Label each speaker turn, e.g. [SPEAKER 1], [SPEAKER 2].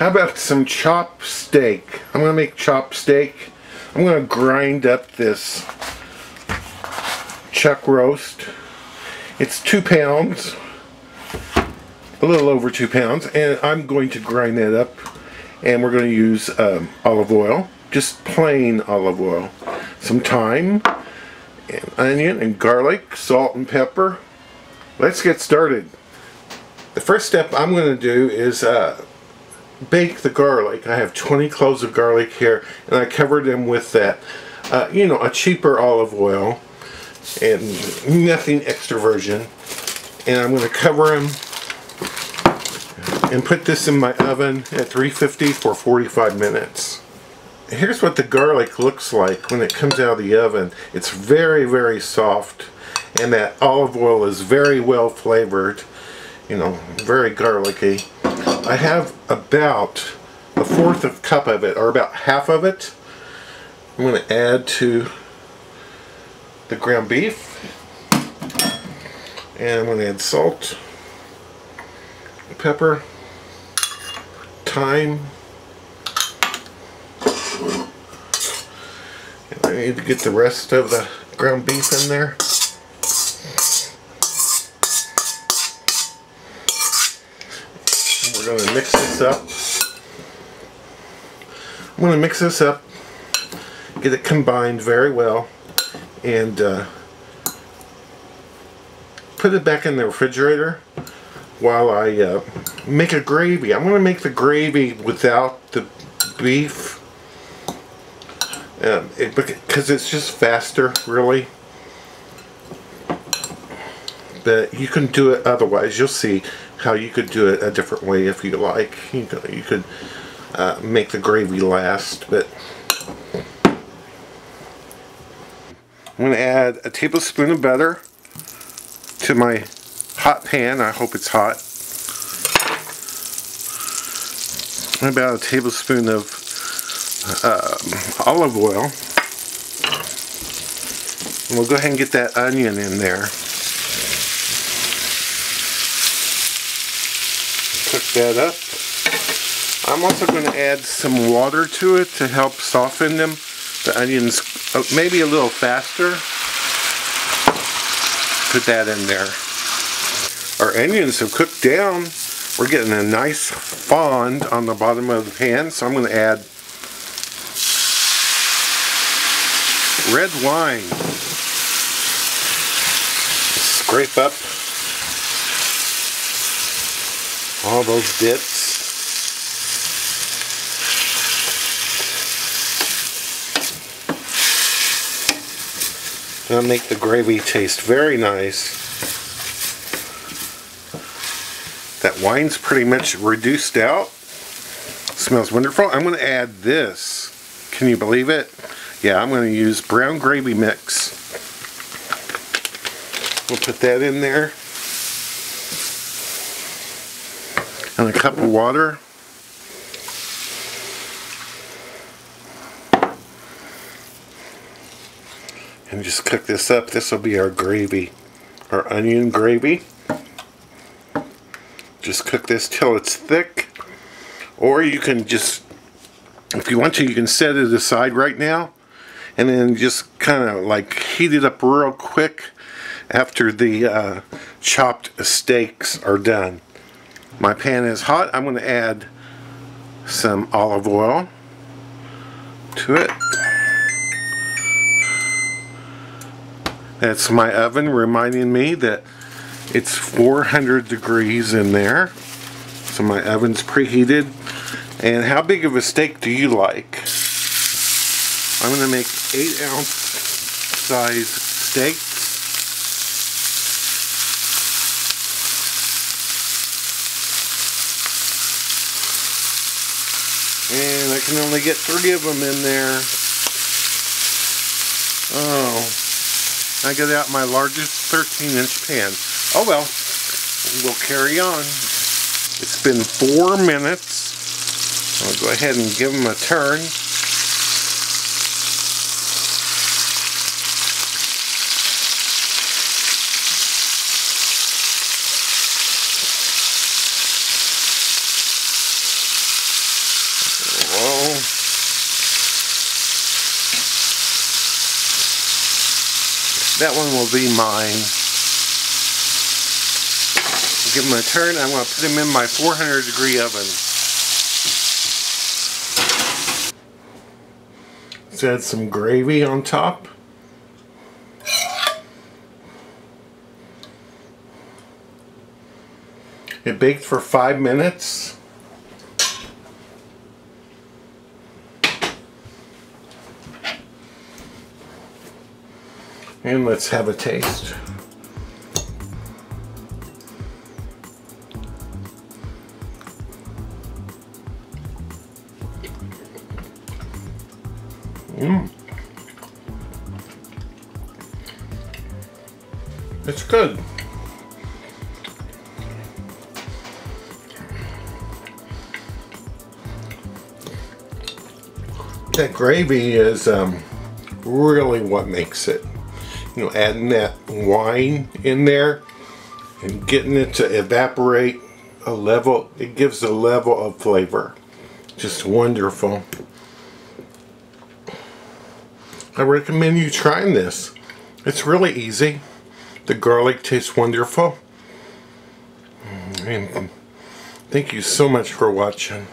[SPEAKER 1] How about some chopped steak? I'm going to make chopped steak. I'm going to grind up this chuck roast. It's 2 pounds, a little over 2 pounds, and I'm going to grind that up, and we're going to use olive oil, just plain olive oil, some thyme, and onion and garlic, salt and pepper. Let's get started. The first step I'm going to do is bake the garlic. I have 20 cloves of garlic here, and I covered them with that, a cheaper olive oil, and nothing extra virgin. And I'm going to cover them and put this in my oven at 350 for 45 minutes. Here's what the garlic looks like when it comes out of the oven. It's very, very soft, and that olive oil is very well flavored, very garlicky. I have about a fourth of a cup of it, or about half of it. I'm going to add to the ground beef, and I'm going to add salt, pepper, thyme, and I need to get the rest of the ground beef in there. And we're going to mix this up. I'm going to mix this up, get it combined very well, and put it back in the refrigerator while I make a gravy. I'm going to make the gravy without the beef because it's just faster, really. But you can do it otherwise. You'll see how you could do it a different way if you like. You could make the gravy last, but I'm going to add a tablespoon of butter to my hot pan. I hope it's hot. About a tablespoon of olive oil. And we'll go ahead and get that onion in there. Cook that up. I'm also going to add some water to it to help soften them. The onions maybe a little faster. Put that in there. Our onions have cooked down. We're getting a nice fond on the bottom of the pan, so I'm going to add red wine. Scrape up all those bits. That'll make the gravy taste very nice. That wine's pretty much reduced out. Smells wonderful. I'm going to add this. Can you believe it? Yeah, I'm going to use brown gravy mix. We'll put that in there. And a cup of water. And just cook this up. This will be our gravy, our onion gravy. Just cook this till it's thick, or you can just, if you want to, you can set it aside right now and then just kind of like heat it up real quick after the chopped steaks are done. My pan is hot. I'm going to add some olive oil to it. That's my oven reminding me that it's 400 degrees in there. So my oven's preheated. And how big of a steak do you like? I'm going to make 8-ounce size steaks. And I can only get 3 of them in there. Oh, I got out my largest 13-inch pan. Oh well, we'll carry on. It's been 4 minutes. I'll go ahead and give them a turn. That one will be mine. Give them a turn. I'm going to put them in my 400-degree oven. Let's add some gravy on top. It baked for 5 minutes. And let's have a taste. It's good. That gravy is really what makes it. You know, adding that wine in there and getting it to evaporate a level, it gives a level of flavor. Just wonderful. I recommend you trying this. It's really easy. The garlic tastes wonderful. And thank you so much for watching.